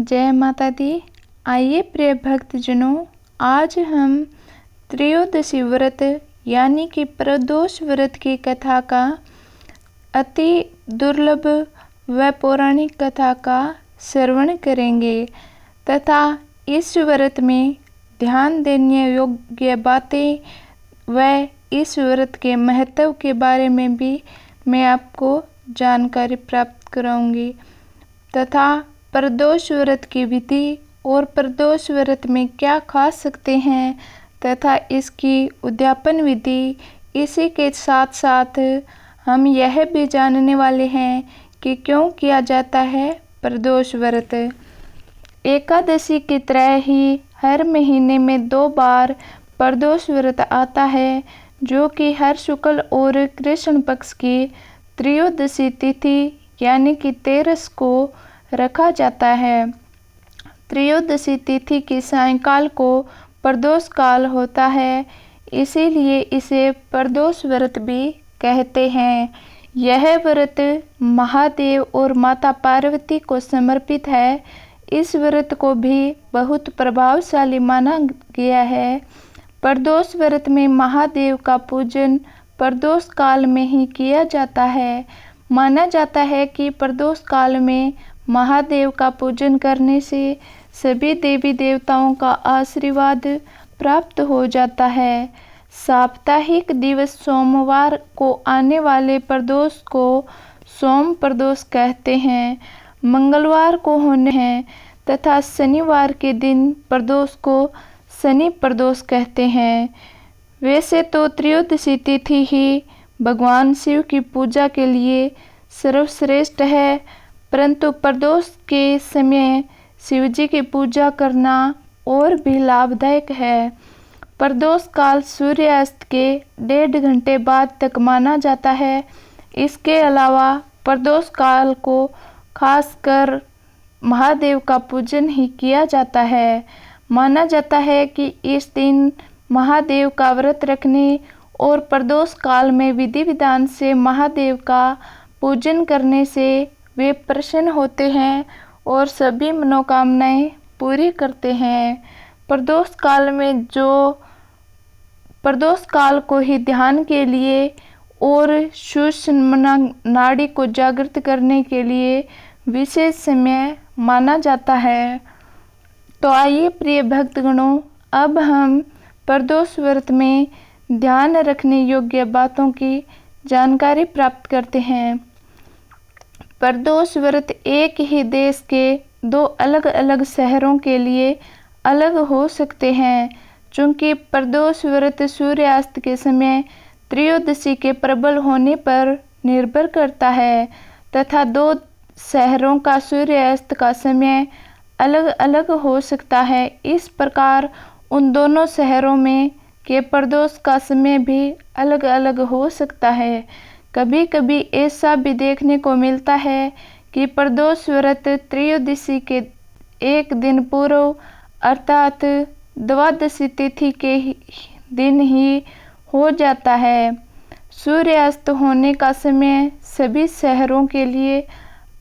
जय माता दी। आइए प्रिय भक्तजनों, आज हम त्रयोदशी व्रत यानी कि प्रदोष व्रत की कथा का अति दुर्लभ व पौराणिक कथा का श्रवण करेंगे तथा इस व्रत में ध्यान देने योग्य बातें व इस व्रत के महत्व के बारे में भी मैं आपको जानकारी प्राप्त कराऊंगी तथा प्रदोष व्रत की विधि और प्रदोष व्रत में क्या खा सकते हैं तथा इसकी उद्यापन विधि। इसी के साथ साथ हम यह भी जानने वाले हैं कि क्यों किया जाता है प्रदोष व्रत। एकादशी की तरह ही हर महीने में 2 बार प्रदोष व्रत आता है, जो कि हर शुक्ल और कृष्ण पक्ष की त्रयोदशी तिथि यानी कि 13 को रखा जाता है। त्रयोदशी तिथि की सायंकाल को प्रदोष काल होता है, इसीलिए इसे प्रदोष व्रत भी कहते हैं। यह व्रत महादेव और माता पार्वती को समर्पित है। इस व्रत को भी बहुत प्रभावशाली माना गया है। प्रदोष व्रत में महादेव का पूजन प्रदोष काल में ही किया जाता है। माना जाता है कि प्रदोष काल में महादेव का पूजन करने से सभी देवी देवताओं का आशीर्वाद प्राप्त हो जाता है। साप्ताहिक दिवस सोमवार को आने वाले प्रदोष को सोम प्रदोष कहते हैं, मंगलवार को होने हैं तथा शनिवार के दिन प्रदोष को शनि प्रदोष कहते हैं। वैसे तो त्रयोदशी तिथि ही भगवान शिव की पूजा के लिए सर्वश्रेष्ठ है, परंतु प्रदोष के समय शिव जी की पूजा करना और भी लाभदायक है। प्रदोष काल सूर्यास्त के 1.5 घंटे बाद तक माना जाता है। इसके अलावा प्रदोष काल को खासकर महादेव का पूजन ही किया जाता है। माना जाता है कि इस दिन महादेव का व्रत रखने और प्रदोष काल में विधि विधान से महादेव का पूजन करने से वे प्रसन्न होते हैं और सभी मनोकामनाएं पूरी करते हैं। प्रदोष काल में जो प्रदोष काल को ही ध्यान के लिए और सुषुम्ना नाड़ी को जागृत करने के लिए विशेष समय माना जाता है। तो आइए प्रिय भक्तगणों, अब हम प्रदोष व्रत में ध्यान रखने योग्य बातों की जानकारी प्राप्त करते हैं। प्रदोष व्रत एक ही देश के 2 अलग अलग शहरों के लिए अलग हो सकते हैं, चूँकि प्रदोष व्रत सूर्यास्त के समय त्रयोदशी के प्रबल होने पर निर्भर करता है तथा 2 शहरों का सूर्यास्त का समय अलग अलग हो सकता है। इस प्रकार उन दोनों शहरों में के प्रदोष का समय भी अलग अलग हो सकता है। कभी कभी ऐसा भी देखने को मिलता है कि प्रदोष व्रत त्रयोदशी के 1 दिन पूर्व अर्थात द्वादशी तिथि के दिन ही हो जाता है। सूर्यास्त होने का समय सभी शहरों के लिए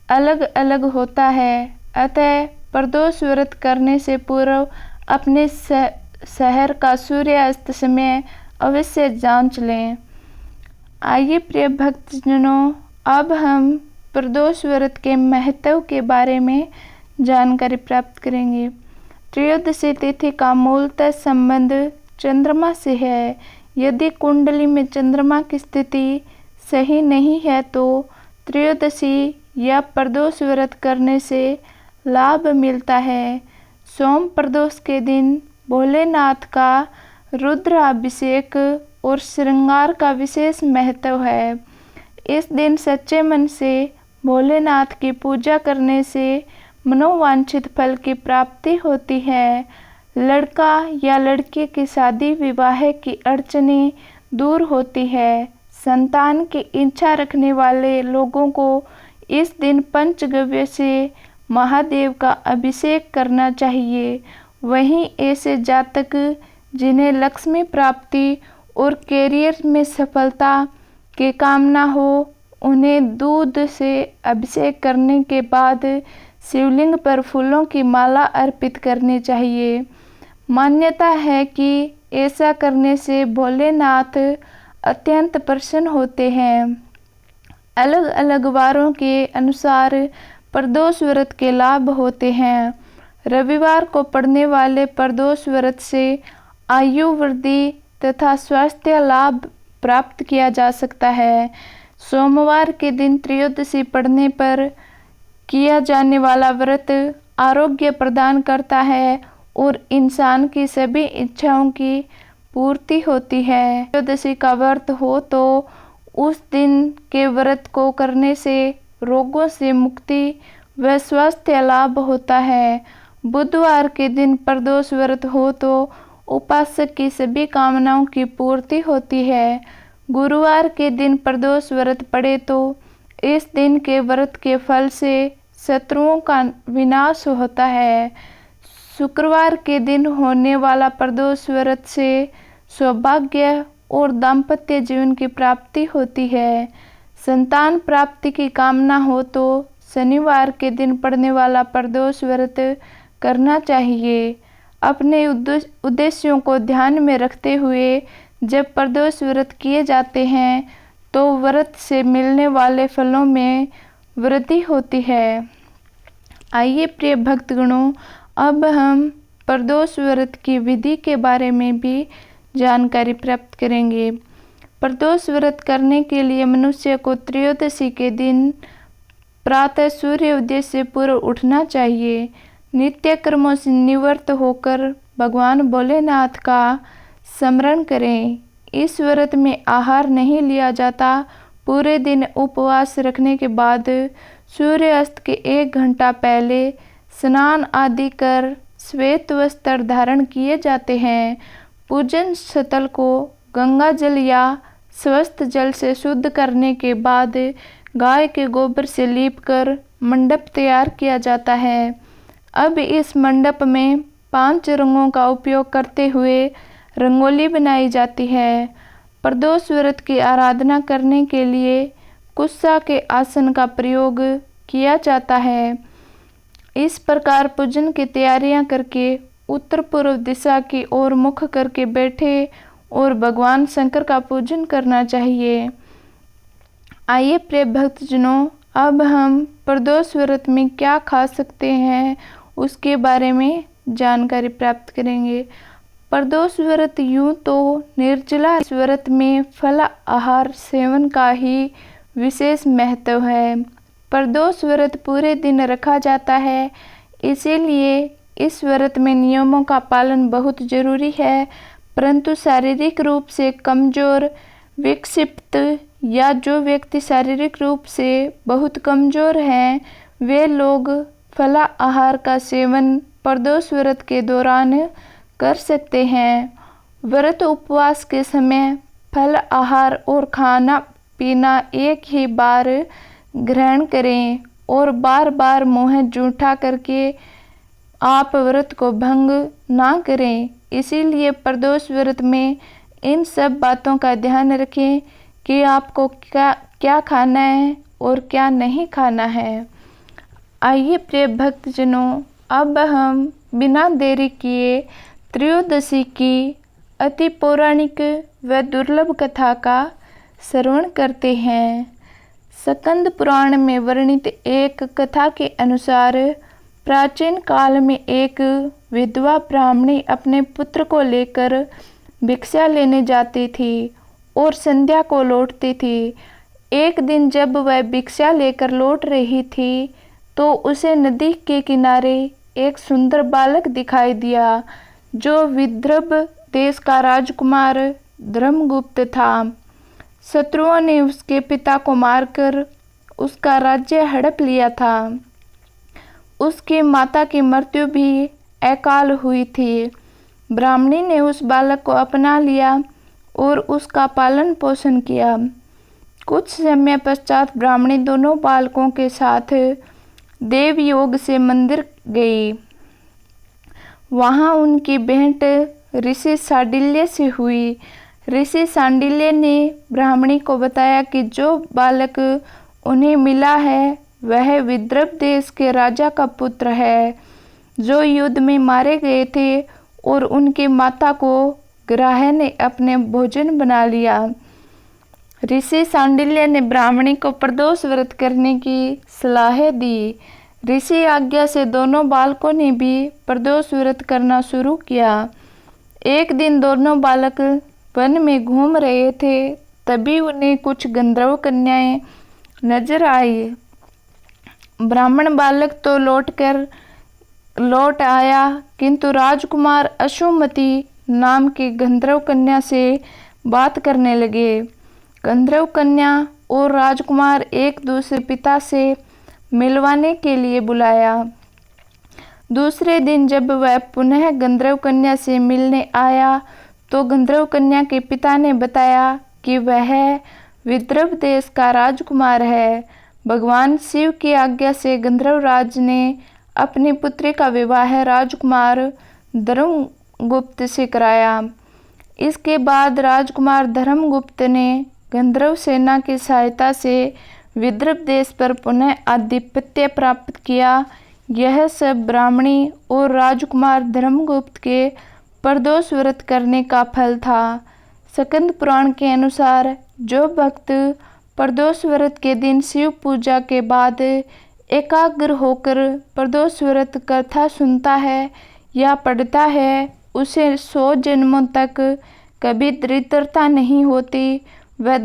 अलग अलग होता है, अतः प्रदोष व्रत करने से पूर्व अपने शहर का सूर्यास्त समय अवश्य जांच लें। आइए प्रिय भक्तजनों, अब हम प्रदोष व्रत के महत्व के बारे में जानकारी प्राप्त करेंगे। त्रयोदशी तिथि का मूलतः संबंध चंद्रमा से है। यदि कुंडली में चंद्रमा की स्थिति सही नहीं है तो त्रयोदशी या प्रदोष व्रत करने से लाभ मिलता है। सोम प्रदोष के दिन भोलेनाथ का रुद्राभिषेक और श्रृंगार का विशेष महत्व है। इस दिन सच्चे मन से भोलेनाथ की पूजा करने से मनोवांछित फल की प्राप्ति होती है। लड़का या लड़की की शादी विवाह की अड़चनें दूर होती है। संतान की इच्छा रखने वाले लोगों को इस दिन पंचगव्य से महादेव का अभिषेक करना चाहिए। वहीं ऐसे जातक जिन्हें लक्ष्मी प्राप्ति और कैरियर में सफलता की कामना हो, उन्हें दूध से अभिषेक करने के बाद शिवलिंग पर फूलों की माला अर्पित करनी चाहिए। मान्यता है कि ऐसा करने से भोलेनाथ अत्यंत प्रसन्न होते हैं। अलग अलग वारों के अनुसार प्रदोष व्रत के लाभ होते हैं। रविवार को पड़ने वाले प्रदोष व्रत से आयु वृद्धि तथा स्वास्थ्य लाभ प्राप्त किया जा सकता है। सोमवार के दिन त्रयोदशी पड़ने पर किया जाने वाला व्रत आरोग्य प्रदान करता है और इंसान की सभी इच्छाओं की पूर्ति होती है। त्रयोदशी का व्रत हो तो उस दिन के व्रत को करने से रोगों से मुक्ति व स्वास्थ्य लाभ होता है। बुधवार के दिन प्रदोष व्रत हो तो उपासक की सभी कामनाओं की पूर्ति होती है। गुरुवार के दिन प्रदोष व्रत पड़े तो इस दिन के व्रत के फल से शत्रुओं का विनाश होता है। शुक्रवार के दिन होने वाला प्रदोष व्रत से सौभाग्य और दाम्पत्य जीवन की प्राप्ति होती है। संतान प्राप्ति की कामना हो तो शनिवार के दिन पड़ने वाला प्रदोष व्रत करना चाहिए। अपने उद्देश्यों को ध्यान में रखते हुए जब प्रदोष व्रत किए जाते हैं तो व्रत से मिलने वाले फलों में वृद्धि होती है। आइए प्रिय भक्तगणों, अब हम प्रदोष व्रत की विधि के बारे में भी जानकारी प्राप्त करेंगे। प्रदोष व्रत करने के लिए मनुष्य को त्रयोदशी के दिन प्रातः सूर्योदय से पूर्व उठना चाहिए। नित्य कर्मों से निवृत्त होकर भगवान भोलेनाथ का स्मरण करें। इस व्रत में आहार नहीं लिया जाता। पूरे दिन उपवास रखने के बाद सूर्यास्त के 1 घंटा पहले स्नान आदि कर श्वेत वस्त्र धारण किए जाते हैं। पूजन स्थल को गंगा जल या स्वस्थ जल से शुद्ध करने के बाद गाय के गोबर से लीपकर मंडप तैयार किया जाता है। अब इस मंडप में 5 रंगों का उपयोग करते हुए रंगोली बनाई जाती है। प्रदोष व्रत की आराधना करने के लिए कुत्सा के आसन का प्रयोग किया जाता है। इस प्रकार पूजन की तैयारियां करके उत्तर पूर्व दिशा की ओर मुख करके बैठे और भगवान शंकर का पूजन करना चाहिए। आइए प्रिय भक्तजनों, अब हम प्रदोष व्रत में क्या खा सकते हैं उसके बारे में जानकारी प्राप्त करेंगे। प्रदोष व्रत यूँ तो निर्जला, इस व्रत में फल आहार सेवन का ही विशेष महत्व है। प्रदोष व्रत पूरे दिन रखा जाता है, इसीलिए इस व्रत में नियमों का पालन बहुत जरूरी है। परंतु शारीरिक रूप से कमजोर, विक्षिप्त या जो व्यक्ति शारीरिक रूप से बहुत कमजोर हैं, वे लोग फल आहार का सेवन प्रदोष व्रत के दौरान कर सकते हैं। व्रत उपवास के समय फल आहार और खाना पीना एक ही बार ग्रहण करें और बार बार मुँह जूठा करके आप व्रत को भंग ना करें। इसीलिए प्रदोष व्रत में इन सब बातों का ध्यान रखें कि आपको क्या खाना है और क्या नहीं खाना है। आइए प्रिय भक्तजनों, अब हम बिना देरी किए त्रयोदशी की अति पौराणिक व दुर्लभ कथा का श्रवण करते हैं। स्कंद पुराण में वर्णित एक कथा के अनुसार प्राचीन काल में एक विधवा ब्राह्मणी अपने पुत्र को लेकर भिक्षा लेने जाती थी और संध्या को लौटती थी। एक दिन जब वह भिक्षा लेकर लौट रही थी तो उसे नदी के किनारे एक सुंदर बालक दिखाई दिया जो विदर्भ देश का राजकुमार धर्मगुप्त था। शत्रुओं ने उसके पिता को मारकर उसका राज्य हड़प लिया था। उसकी माता की मृत्यु भी अकाल हुई थी। ब्राह्मणी ने उस बालक को अपना लिया और उसका पालन पोषण किया। कुछ समय पश्चात ब्राह्मणी दोनों बालकों के साथ देवयोग से मंदिर गई। वहाँ उनकी भेंट ऋषि शांडिल्य से हुई। ऋषि शांडिल्य ने ब्राह्मणी को बताया कि जो बालक उन्हें मिला है वह विदर्भ देश के राजा का पुत्र है जो युद्ध में मारे गए थे और उनके माता को ग्राह ने अपने भोजन बना लिया। ऋषि सांडिल्य ने ब्राह्मणी को प्रदोष व्रत करने की सलाह दी। ऋषि आज्ञा से दोनों बालकों ने भी प्रदोष व्रत करना शुरू किया। एक दिन दोनों बालक वन में घूम रहे थे, तभी उन्हें कुछ गंधर्व कन्याएं नजर आई। ब्राह्मण बालक तो लौट आया, किंतु राजकुमार अशुमति नाम की गंधर्व कन्या से बात करने लगे। गंधर्व कन्या और राजकुमार एक दूसरे पिता से मिलवाने के लिए बुलाया। दूसरे दिन जब वह पुनः गंधर्व कन्या से मिलने आया तो गंधर्व कन्या के पिता ने बताया कि वह विदर्भ देश का राजकुमार है। भगवान शिव की आज्ञा से गंधर्वराज ने अपनी पुत्री का विवाह राजकुमार धर्मगुप्त से कराया। इसके बाद राजकुमार धर्मगुप्त ने गंधर्व सेना की सहायता से विदर्भ देश पर पुनः आधिपत्य प्राप्त किया। यह सब ब्राह्मणी और राजकुमार धर्मगुप्त के प्रदोष व्रत करने का फल था। स्कंद पुराण के अनुसार जो भक्त प्रदोष व्रत के दिन शिव पूजा के बाद एकाग्र होकर प्रदोष व्रत कथा सुनता है या पढ़ता है, उसे 100 जन्मों तक कभी दरिद्रता नहीं होती। वह